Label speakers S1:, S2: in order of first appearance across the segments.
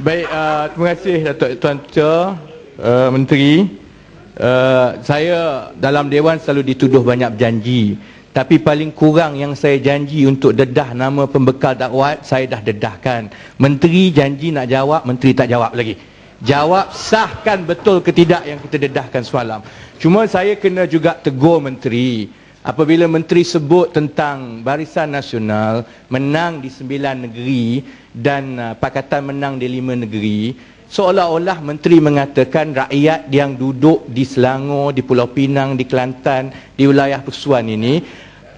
S1: Baik, terima kasih Datuk Tuan Teacher, Menteri. Saya dalam Dewan selalu dituduh banyak berjanji. Tapi paling kurang yang saya janji untuk dedah nama pembekal dakwat, saya dah dedahkan. Menteri janji nak jawab, Menteri tak jawab lagi. Jawab sahkan betul ke tidak yang kita dedahkan semalam. Cuma saya kena juga tegur Menteri. Apabila Menteri sebut tentang Barisan Nasional menang di 9 negeri dan Pakatan menang di 5 negeri, seolah-olah Menteri mengatakan rakyat yang duduk di Selangor, di Pulau Pinang, di Kelantan, di wilayah Persuan ini,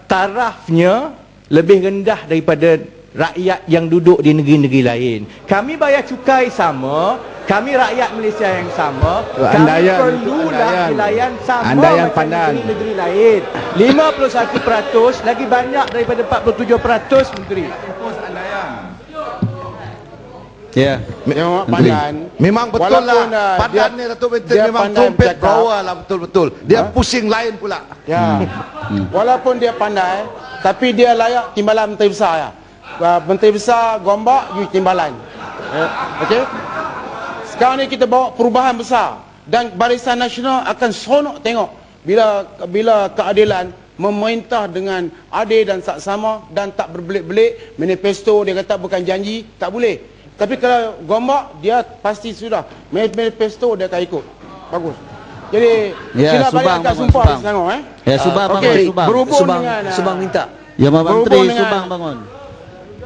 S1: tarafnya lebih rendah daripada rakyat yang duduk di negeri-negeri lain. Kami bayar cukai sama, kami rakyat Malaysia yang sama, kami perlulah dilayan sama macam negeri-negeri lain. 51% lagi banyak daripada 47%, Menteri.
S2: Ya,
S3: Pandan.
S2: Memang betul lah. Pandan ni Datuk Menteri memang trompet bawah lah, betul-betul. Dia pusing lain pula.
S3: Ya. Walaupun dia pandai, tapi dia layak timbalan Menteri Besar ya. Menteri Besar Gombak, you timbalan. Okey? Sekarang ni kita bawa perubahan besar dan Barisan Nasional akan seronok tengok bila keadilan memerintah dengan adil dan saksama dan tak berbelit-belit. Manifesto dia kata bukan janji, tak boleh. Tapi kalau Gombak, dia pasti sudah manifesto dia akan ikut. Bagus. Jadi sila balik kat Sumpah Selangor
S4: Ya, Subang bangun.
S3: okay.
S4: Subang.
S3: Berhubung dengan
S4: Subang minta. Ya, Menteri
S3: dengan
S4: Subang bangun.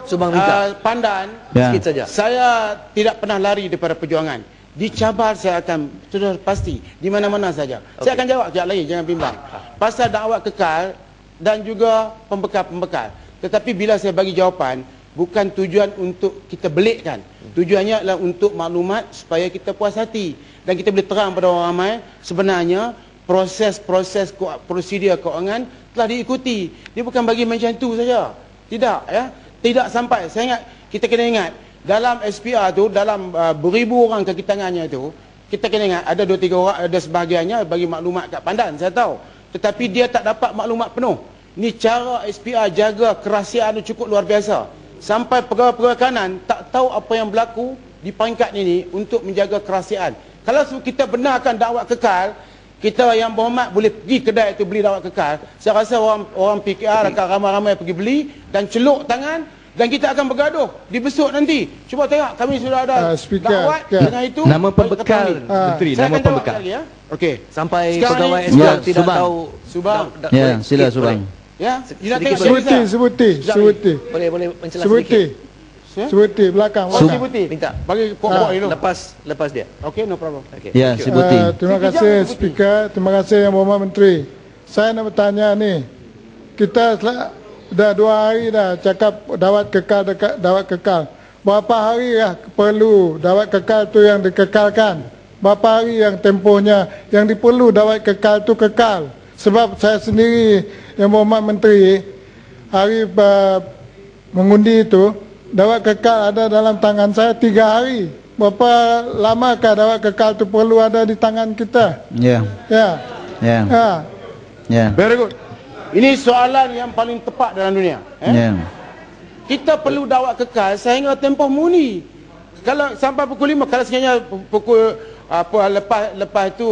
S4: Subang minta.
S3: Pandan,
S4: Sikit saja.
S3: saya tidak pernah lari daripada perjuangan. Dicabar saya akan, sudah pasti, di mana-mana saja. Saya akan jawab sekejap lagi, jangan bimbang. Pasal dakwat kekal dan juga pembekal-pembekal. Tetapi bila saya bagi jawapan, bukan tujuan untuk kita belikkan. Tujuannya adalah untuk maklumat supaya kita puas hati. Dan kita boleh terang pada orang ramai, sebenarnya proses-proses prosedur keuangan telah diikuti. Dia bukan bagi macam tu saja. Tidak, ya. Tidak sampai. Saya ingat, kita kena ingat, dalam SPR tu, dalam beribu orang kaki tangannya tu, kita kena ingat, ada 2-3 orang, ada sebahagiannya bagi maklumat kat Pandan, saya tahu. Tetapi dia tak dapat maklumat penuh. Ni cara SPR jaga kerahsiaan tu cukup luar biasa. Sampai pegawai-pegawai kanan tak tahu apa yang berlaku di peringkat ini untuk menjaga kerahsiaan. Kalau kita benarkan dakwat kekal, kita yang berhormat boleh pergi kedai itu beli dakwat kekal. Saya rasa orang PKR akan ramai-ramai pergi beli dan celuk tangan dan kita akan bergaduh di besok nanti. Cuba tengok, kami sudah ada dakwat dengan itu.
S1: Nama pembekal, Menteri, nama pembekal.
S3: Ya. Okey.
S4: Sampai
S3: Sekarang
S4: pegawai
S3: ni,
S4: SPR tidak
S1: Subang.
S4: tahu.
S3: Subang.
S4: Ya, sila Subang.
S3: Ya, you nak tengok
S5: Sebuti.
S4: Boleh mencelah sedikit.
S5: Sebuti belakang.
S3: Sebuti.
S4: Minta.
S3: Bagi pokok dulu.
S4: Lepas dia.
S3: Okey, no problem.
S4: Okey.
S1: Ya, Sebuti.
S5: Terima kasih Speaker, terima kasih Yang Berhormat Menteri. Saya nak bertanya ni, kita dah 2 hari dah cakap dawat kekal. Berapa hari lah perlu dawat kekal tu yang dikekalkan? Berapa hari yang tempohnya yang diperlu dawat kekal tu kekal? Sebab saya sendiri Yang Berhormat Menteri, hari mengundi itu, dawat kekal ada dalam tangan saya 3 hari. Berapa lamakah dawat kekal itu perlu ada di tangan kita?
S4: Ya.
S5: Ya.
S4: Ya.
S5: Ya.
S4: Ya.
S3: Very good. Ini soalan yang paling tepat dalam dunia.
S4: Ya.
S3: Kita perlu dawat kekal sehingga tempoh muni. Kalau sampai pukul 5, kalau sekiranya pukul lepas itu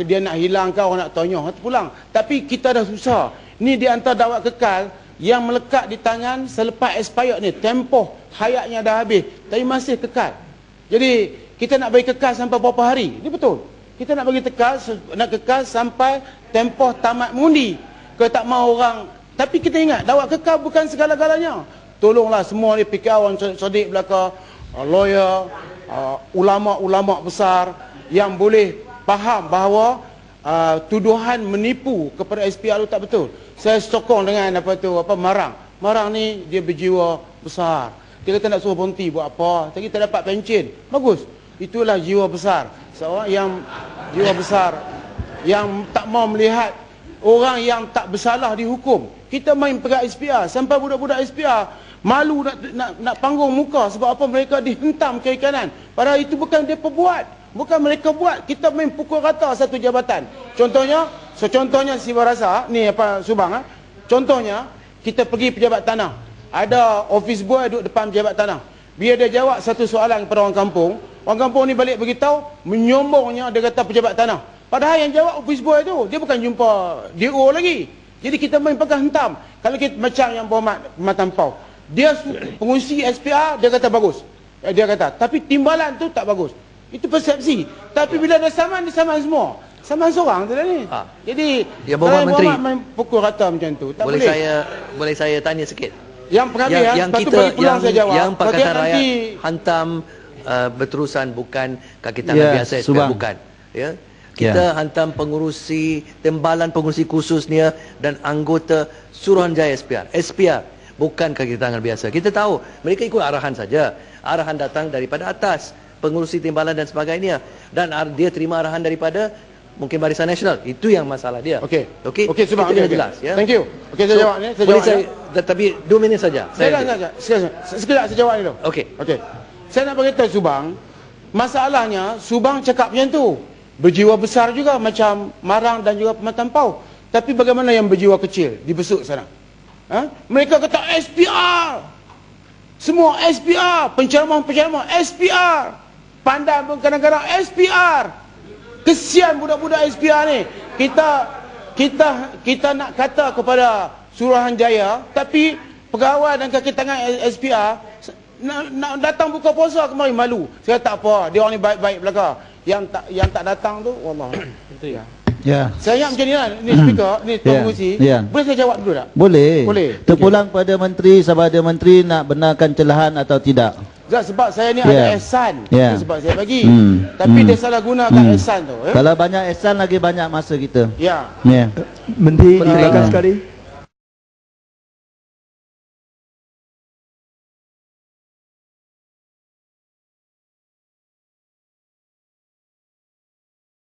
S3: dia nak hilang kau, orang nak tonyoh, pulang. Tapi kita dah susah. Ni di antara dawat kekal yang melekat di tangan selepas expired ni, tempoh hayatnya dah habis tapi masih kekal. Jadi kita nak bagi kekal sampai berapa hari? Ini betul. Kita nak bagi kekal sampai tempoh tamat mengundi. Kalau tak mau orang, tapi kita ingat dawat kekal bukan segala-galanya. Tolonglah semua ni PKR orang cerdik belaka, lawyer, ulama-ulama besar yang boleh faham bahawa tuduhan menipu kepada SPR itu tak betul. Saya sokong dengan Marang. Marang ni dia berjiwa besar. Dia kata nak suruh berhenti buat apa, tapi kita dapat pencen. Bagus. Itulah jiwa besar. Seorang yang jiwa besar yang tak mau melihat orang yang tak bersalah dihukum. Kita main pegang SPR sampai budak-budak SPR malu nak panggung muka sebab apa mereka dihentam kiri kanan. Padahal itu bukan dia perbuat. Bukan mereka buat. Kita main pukul rata satu jabatan. Contohnya Siva Rasa, ni Subang. Contohnya, kita pergi pejabat tanah. Ada office boy duduk depan pejabat tanah. Bila dia jawab satu soalan kepada orang kampung, Orang kampung ni balik beritahu, menyombongnya dia kata pejabat tanah. Padahal yang jawab office boy tu, dia bukan jumpa DO lagi. Jadi kita main pegang hentam. Kalau kita macam yang berhormat Matampau, dia pengurusi SPR, dia kata bagus. Dia kata, tapi timbalan tu tak bagus. Itu persepsi. Tapi bila dia saman semua. Saman seorang tu dah ni. Jadi,
S4: Ya,
S3: kalau
S4: Bapak Menteri,
S3: main pukul rata macam tu, tak boleh.
S4: Boleh saya tanya sikit?
S3: Yang pengambil,
S4: yang
S3: lepas tu
S4: kita
S3: bagi pulang saya jawab.
S4: yang Pakatan
S3: Bagian
S4: Rakyat
S3: nanti,
S4: hantam berterusan bukan kaki tangan
S6: Ya,
S4: biasa,
S6: Subang.
S4: bukan. Ya. Kita hantam pengurusi timbalan pengurusi khususnya dan anggota Suruhanjaya SPR bukan kaki tangan biasa. Kita tahu mereka ikut arahan saja. Arahan datang daripada atas, pengurusi timbalan dan sebagainya, dan dia terima arahan daripada mungkin Barisan Nasional. Itu yang masalah dia.
S3: Okey.
S4: Okey.
S3: Okey, Subang,
S4: Itu
S3: okey,
S4: dia jelas, ya.
S3: Thank you. Okey, saya jawab ni. Saya
S4: boleh
S3: jawab.
S4: tapi 2 minit saja.
S3: Sekejap saya jawab ni dulu.
S4: Okey.
S3: Okey. Saya nak beritahu Subang, masalahnya Subang cakap macam tu. Berjiwa besar juga macam Marang dan juga Matampau. Tapi bagaimana yang berjiwa kecil dibesuk sana? Mereka kata SPR. Semua SPR, penceramah SPR. Pandai pun kadang-kadang SPR. Kesian budak-budak SPR ni. Kita nak kata kepada Suruhanjaya, tapi pegawai dan kaki tangan SPR nak datang buka puasa kemari malu. Saya tak apa, dia orang ni baik-baik belaka. Yang tak datang tu wallah.
S6: Ya.
S3: Saya ingat macam ni lah. Ni speaker, ni pengurusi.
S6: Ya.
S3: Boleh saya jawab dulu tak?
S6: Boleh.
S3: Boleh.
S6: Terpulang pada menteri, sama ada menteri nak benarkan celahan atau tidak.
S3: Sebab saya ni ada ehsan. Itu sebab saya bagi. Tapi dia salah gunakan ehsan tu.
S6: Kalau banyak ehsan lagi banyak masa kita.
S3: Ya.
S6: Ya.
S1: Menteri, silakan sekali.